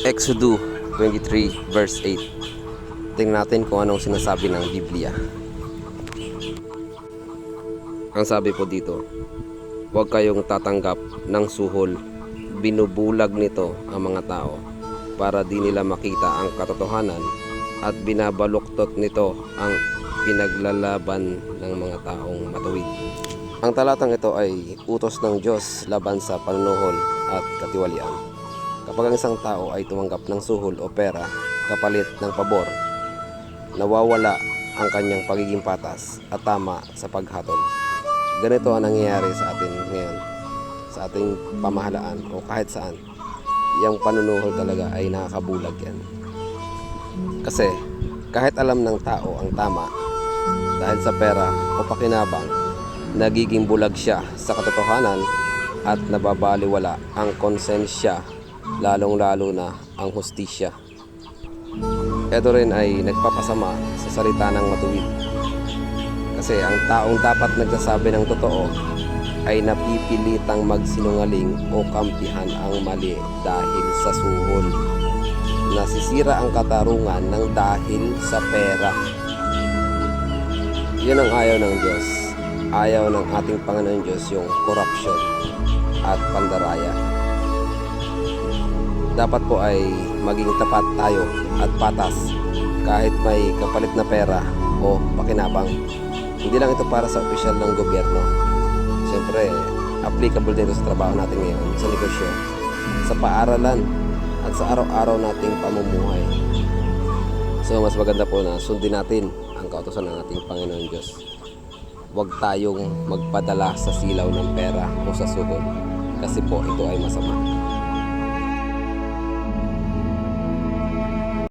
Exodus 23 verse 8. Tingnan natin kung anong sinasabi ng Biblia. Ang sabi po dito, huwag kayong tatanggap ng suhol. Binubulag nito ang mga tao para di nila makita ang katotohanan at binabaluktot nito ang pinaglalaban ng mga taong matuwid. Ang talatang ito ay utos ng Diyos laban sa panunuhol at katiwalian. Kapag ang isang tao ay tumanggap ng suhol o pera kapalit ng pabor, nawawala ang kanyang pagiging patas at tama sa paghatol. Ganito ang nangyayari sa atin ngayon, sa ating pamahalaan o kahit saan. Yang panunuhol talaga ay nakakabulag yan. Kasi kahit alam ng tao ang tama, dahil sa pera o pakinabang, nagiging bulag siya sa katotohanan at nababaliwala ang konsensya, lalong-lalo na ang hustisya. Ito rin ay nagpapasama sa salita ng matuwid. Kasi ang taong dapat nagsasabi ng totoo ay napipilitang magsinungaling o kampihan ang mali dahil sa suhol. Nasisira ang katarungan ng dahil sa pera. Yun ang ayaw ng Diyos. Ayaw ng ating Panginoon Diyos yung corruption at pandaraya. Dapat po ay maging tapat tayo at patas kahit may kapalit na pera o pakinabang. Hindi lang ito para sa opisyal ng gobyerno. Siyempre, applicable din ito sa trabaho natin ngayon, sa negosyo, sa paaralan, at sa araw-araw nating pamumuhay. So, mas maganda po na sundin natin ang kautusan ng ating Panginoon Diyos. Huwag tayong magpadala sa silaw ng pera o sa suhol kasi po ito ay masama.